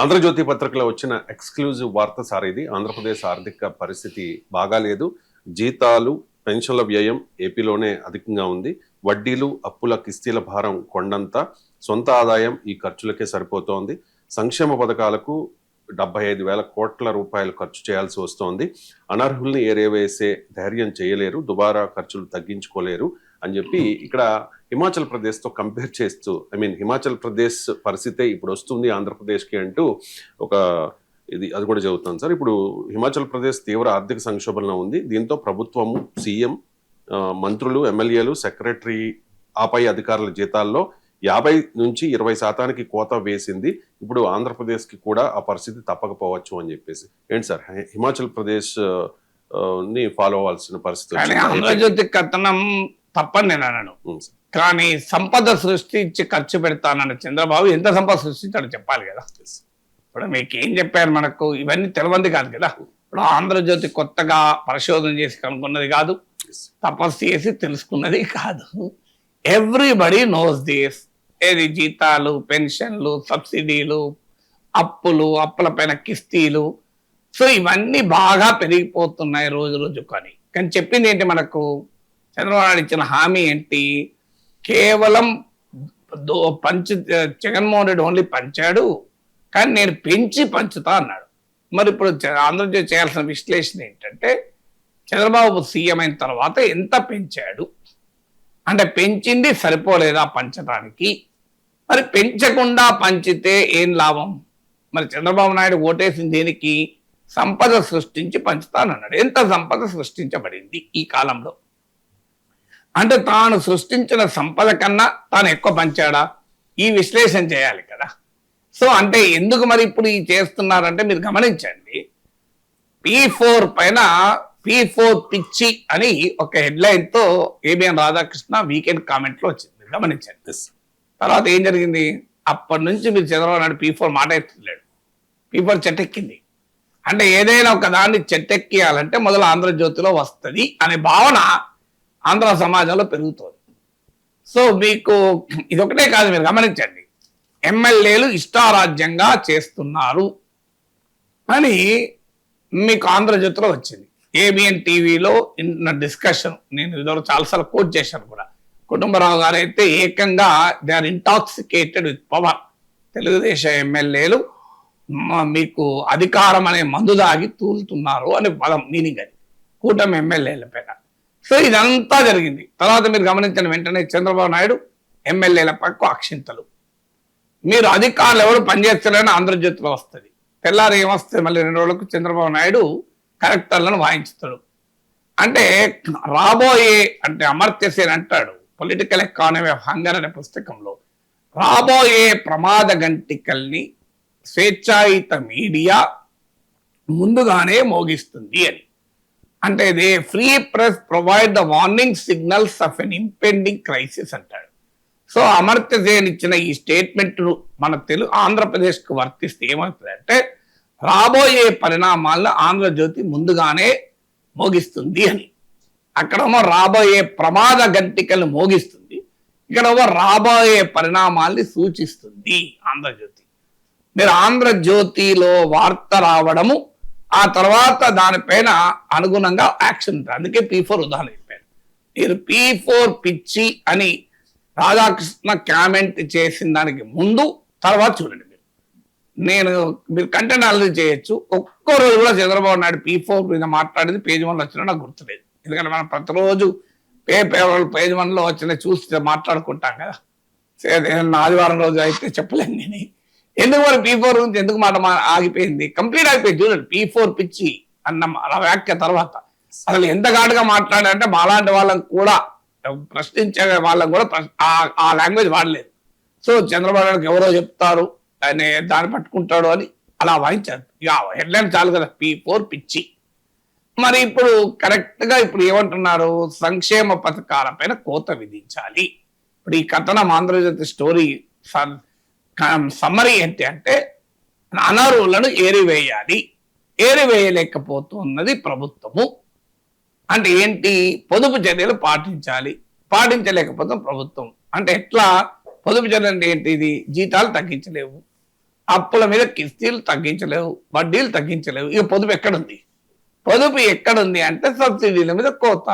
ఆంధ్రజ్యోతి పత్రికలో వచ్చిన ఎక్స్క్లూజివ్ వార్త సార్ ఇది. ఆంధ్రప్రదేశ్ ఆర్థిక పరిస్థితి బాగాలేదు. జీతాలు, పెన్షన్ల వ్యయం ఏపీలోనే అధికంగా ఉంది. వడ్డీలు, అప్పుల కిస్తీల భారం కొండంత. సొంత ఆదాయం ఈ ఖర్చులకే సరిపోతోంది. సంక్షేమ పథకాలకు 75,000 కోట్ల రూపాయలు ఖర్చు చేయాల్సి వస్తోంది. అనర్హుల్ని ఏరేవేసే ధైర్యం చేయలేరు, దుబారా ఖర్చులు తగ్గించుకోలేరు అని చెప్పి ఇక్కడ హిమాచల్ ప్రదేశ్తో కంపేర్ చేస్తూ, హిమాచల్ ప్రదేశ్ పరిస్థితే ఇప్పుడు వస్తుంది ఆంధ్రప్రదేశ్కి అంటూ ఒక అది కూడా చెబుతాను సార్. ఇప్పుడు హిమాచల్ ప్రదేశ్ తీవ్ర ఆర్థిక సంక్షోభంలో ఉంది. దీంతో ప్రభుత్వము, సీఎం, మంత్రులు, ఎమ్మెల్యేలు, సెక్రటరీ, ఆపై అధికారుల జీతాల్లో 50 నుంచి 20% కోత వేసింది. ఇప్పుడు ఆంధ్రప్రదేశ్కి కూడా ఆ పరిస్థితి తప్పకపోవచ్చు అని చెప్పేసి. ఏంటి సార్, హిమాచల్ ప్రదేశ్ ని ఫాలో అవ్వాల్సిన పరిస్థితి? ఆంధ్రజ్యోతి కథనం తప్పని నేను అన్నాను, కానీ సంపద సృష్టించి ఖర్చు పెడతానన్న చంద్రబాబు ఎంత సంపద సృష్టించాడో చెప్పాలి కదా. ఇప్పుడు మీకు ఏం చెప్పారు, మనకు ఇవన్నీ తెలియంది కాదు కదా. ఇప్పుడు ఆంధ్రజ్యోతి కొత్తగా పరిశోధన చేసి కనుక్కున్నది కాదు, తపస్సు చేసి తెలుసుకున్నది కాదు. Everybody knows this. ఏది జీతాలు, పెన్షన్లు, సబ్సిడీలు, అప్పులు, అప్పుల పైన కిస్తీలు, సో ఇవన్నీ బాగా పెరిగిపోతున్నాయి రోజు రోజు. కానీ చెప్పింది ఏంటి, మనకు చంద్రబాబు నాయుడు ఇచ్చిన హామీ ఏంటి? కేవలం జగన్మోహన్ రెడ్డి ఓన్లీ పంచాడు, కానీ నేను పెంచి పంచుతా అన్నాడు. మరి ఇప్పుడు ఆంధ్రజ్యోతి చేయాల్సిన విశ్లేషణ ఏంటంటే, చంద్రబాబు సీఎం అయిన తర్వాత ఎంత పెంచాడు అంటే, పెంచింది సరిపోలేదా పంచడానికి? మరి పెంచకుండా పంచితే ఏం లాభం? మరి చంద్రబాబు నాయుడు ఓటేసింది దేనికి? సంపద సృష్టించి పంచుతానన్నాడు. ఎంత సంపద సృష్టించబడింది ఈ కాలంలో? అంటే తాను సృష్టించిన సంపద కన్నా తాను ఎక్కువ పంచాడా? ఈ విశ్లేషణ చేయాలి కదా. సో అంటే ఎందుకు మరి ఇప్పుడు ఈ చేస్తున్నారంటే, మీరు గమనించండి, P4 పైన P4 పిచ్చి అని ఒక హెడ్లైన్ తో ఏబిఎన్ రాధాకృష్ణ వీకెండ్ కామెంట్ లో వచ్చింది, గమనించండి. తర్వాత ఏం జరిగింది? అప్పటి నుంచి మీరు చంద్రబాబు నాయుడు P4 మాట ఎత్తలేడు, P4 చెట్టెక్కింది. అంటే ఏదైనా ఒక దాన్ని చెట్టెక్కియాలంటే మొదలు ఆంధ్రజ్యోతిలో వస్తుంది అనే భావన ఆంధ్ర సమాజంలో పెరుగుతుంది. సో మీకు ఇదొకటే కాదు, మీరు గమనించండి, ఎమ్మెల్యేలు ఇష్టారాజ్యంగా చేస్తున్నారు అని మీకు ఆంధ్రజ్యోతిలో వచ్చింది. ఏబిఎన్ టీవీలో డిస్కషన్ నేను ఇదివరకు చాలాసార్లు కోట్ చేశాను కూడా. కుటుంబరావు గారు అయితే ఏకంగా they are intoxicated with power. Telugudesam ఎమ్మెల్యేలు మీకు అధికారం అనే మందు దాగి తూలుతున్నారు అనే పదం మీనింగ్ అది కూటమి ఎమ్మెల్యేల పైన. సో ఇదంతా జరిగింది. తర్వాత మీరు గమనించిన వెంటనే చంద్రబాబు నాయుడు ఎమ్మెల్యేల పక్క అక్షింతలు. మీరు అధికారులు ఎవరు పనిచేస్తారని ఆంధ్రజ్యోతిలో వస్తుంది. తెల్లారి ఏమొస్తుంది, మళ్ళీ 2 రోజులకు చంద్రబాబు నాయుడు కలెక్టర్లను వాయించుతాడు. అంటే రాబోయే, అంటే అమర్త్య సేన్ అంటాడు పొలిటికల్ ఎకానమీ ఆఫ్ హంగర్ అనే పుస్తకంలో, రాబోయే ప్రమాద గంటికల్ని స్వేచ్ఛాయుత మీడియా ముందుగానే మోగిస్తుంది అని. అంటే they free press provide the warning signals of an impending crisis అంటాడు. సో అమర్త్య సేన్ ఇచ్చిన ఈ స్టేట్మెంట్ మన ఆంధ్రప్రదేశ్కు వర్తిస్తే ఏమవుతుందంటే, రాబోయే పరిణామాలను ఆంధ్రజ్యోతి ముందుగానే మోగిస్తుంది అని. అక్కడేమో రాబోయే ప్రమాద గంటికలు మోగిస్తుంది, ఇక్కడేమో రాబోయే పరిణామాల్ని సూచిస్తుంది ఆంధ్రజ్యోతి. మీరు ఆంధ్రజ్యోతిలో వార్త రావడము, ఆ తర్వాత దానిపైన అనుగుణంగా యాక్షన్ ఉంటుంది. అందుకే P4 ఉదాహరణ చెప్పారు. మీరు P4 పిచ్చి అని రాధాకృష్ణ కామెంట్ చేసిన దానికి ముందు తర్వాత చూడండి. మీరు కంటెంట్ అనాలిసిస్ చేయొచ్చు. ఒక్కో రోజు కూడా చంద్రబాబు నాయుడు P4 మీద మాట్లాడేది పేజ్ 1లో వచ్చినా నాకు గుర్తులేదు. ఎందుకంటే మనం ప్రతిరోజు పేజ్ 1లో వచ్చిన చూసి మాట్లాడుకుంటాం కదా. ఆదివారం రోజు అయితే చెప్పలేను నేను ఎందుకు. మరి P4 గురించి ఎందుకు మాట ఆగిపోయింది, కంప్లీట్ ఆగిపోయింది. చూడండి, P4 పిచ్చి అన్న వ్యాఖ్య తర్వాత అసలు ఎంత ఘాటుగా మాట్లాడారంటే, మాలాంటి వాళ్ళని కూడా ప్రశ్నించే వాళ్ళని కూడా ఆ లాంగ్వేజ్ వాడలేదు. సో చంద్రబాబు నాయుడుకి ఎవరో చెప్తారు అనే దాన్ని పట్టుకుంటాడు అని అలా వాయించారు. ఇక హెడ్లైన్ చాలు కదా, P4 పిచ్చి. మరి ఇప్పుడు కరెక్ట్ గా ఇప్పుడు ఏమంటున్నారు, సంక్షేమ పథకాల పైన కోత విధించాలి. ఇప్పుడు ఈ కథనం ఆంధ్రజ్యోతి స్టోరీ సమ్మరీ ఏంటి అంటే, అనర్హులను ఏరివేయాలి, ఏరివేయలేకపోతున్నది ప్రభుత్వము. అంటే ఏంటి, పొదుపు చర్యలు పాటించాలి, పాటించలేకపోతే ప్రభుత్వం. అంటే ఎట్లా పొదుపు చర్యలు అంటే ఏంటి? ఇది జీతాలు తగ్గించలేవు, అప్పుల మీద కిస్తీలు తగ్గించలేవు, వడ్డీలు తగ్గించలేవు. ఇక పొదుపు ఎక్కడుంది? పొదుపు ఎక్కడుంది అంటే సబ్సిడీల మీద కోత,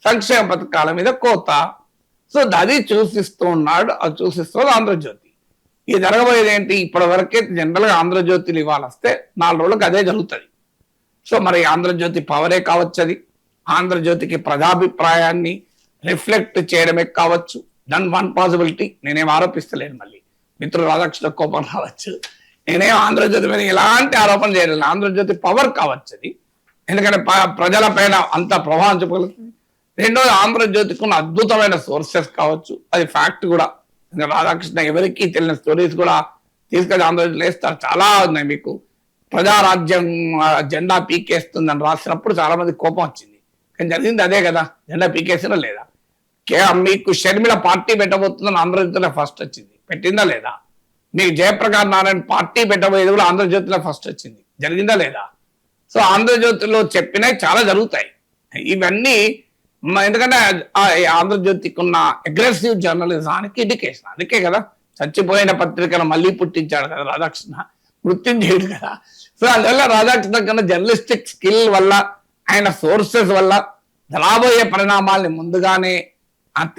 సంక్షేమ పథకాల మీద కోత. సో అది చూసిస్తూ ఉన్నాడు, అది చూసిస్తుంది ఆంధ్రజ్యోతి. ఇది జరగబోయేది ఏంటి? ఇప్పటి వరకే జనరల్గా ఆంధ్రజ్యోతిలు ఇవాళ వస్తే 4 రోజులకు అదే జరుగుతుంది. సో మరి ఆంధ్రజ్యోతి పవరే కావచ్చు, అది ఆంధ్రజ్యోతికి ప్రజాభిప్రాయాన్ని రిఫ్లెక్ట్ చేయడమే కావచ్చు. Then one possibility. నేనేం ఆరోపిస్తలేను, మళ్ళీ మిత్రులు రాధాకృష్ణ కోపం రావచ్చు. నేనేం ఆంధ్రజ్యోతి మీద ఎలాంటి ఆరోపణ చేయలేదు. ఆంధ్రజ్యోతి పవర్ కావచ్చు అది, ఎందుకంటే ప్రజల పైన అంత ప్రభావం చూపగలుగుతుంది. రెండోది ఆంధ్రజ్యోతికి ఉన్న అద్భుతమైన సోర్సెస్ కావచ్చు, అది ఫ్యాక్ట్ కూడా. రాధాకృష్ణ ఎవరికి తెలియని స్టోరీస్ కూడా తీసుకొని ఆంధ్రజ్యోతిలో వేస్తారు, చాలా ఉన్నాయి. మీకు ప్రజారాజ్యం జెండా పీకేస్తుందని రాసినప్పుడు చాలా మంది కోపం వచ్చింది, కానీ జరిగింది అదే కదా. జెండా పీకేసినా లేదా? మీకు షర్మిల పార్టీ పెట్టబోతుందని ఆంధ్రజ్యోతిలో ఫస్ట్ వచ్చింది, పెట్టిందా లేదా? మీకు జయప్రకాష్ నారాయణ పార్టీ పెట్టబోయేది కూడా ఆంధ్రజ్యోతిలో ఫస్ట్ వచ్చింది, జరిగిందా లేదా? సో ఆంధ్రజ్యోతిలో చెప్పినవి చాలా జరుగుతాయి ఇవన్నీ. ఎందుకంటే ఆంధ్రజ్యోతికి ఉన్న అగ్రెసివ్ జర్నలిజానికి ఇండికేషన్. అందుకే కదా చచ్చిపోయిన పత్రికను మళ్ళీ పుట్టించాడు కదా రాధాకృష్ణ, మృత్యుంజయుడు కదా. సో అందువల్ల రాధాకృష్ణ కన్నా జర్నలిస్టిక్ స్కిల్ వల్ల, ఆయన సోర్సెస్ వల్ల రాబోయే పరిణామాల్ని ముందుగానే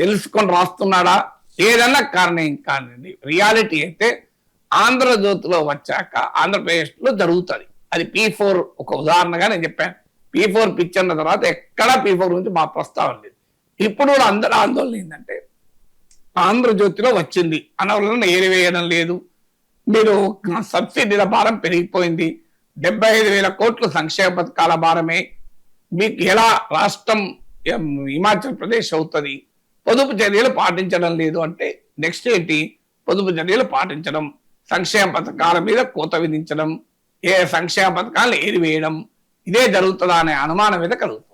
తెలుసుకొని రాస్తున్నాడా ఏదన్నా కారణం కానివ్వండి, రియాలిటీ అయితే ఆంధ్రజ్యోతిలో వచ్చాక ఆంధ్రప్రదేశ్లో జరుగుతుంది. అది P4 ఒక ఉదాహరణగా నేను చెప్పాను. P4 పిచ్ అన్న తర్వాత ఎక్కడా P4 గురించి మా ప్రస్తావన లేదు. ఇప్పుడు కూడా అందరూ ఆందోళన ఏంటంటే ఆంధ్రజ్యోతిలో వచ్చింది అనవలన ఏరివేయడం లేదు, మీరు సబ్సిడీల భారం పెరిగిపోయింది, 75,000 కోట్లు సంక్షేమ పథకాల భారమే, మీకు ఎలా రాష్ట్రం హిమాచల్ ప్రదేశ్ అవుతుంది, పొదుపు చర్యలు పాటించడం లేదు అంటే నెక్స్ట్ ఏంటి? పొదుపు చర్యలు పాటించడం, సంక్షేమ పథకాల మీద కోత విధించడం, ఏ సంక్షేమ పథకాలను ఏరివేయడం, ఇదే జరుగుతుందా అనే అనుమానం మీద కలుగుతుంది.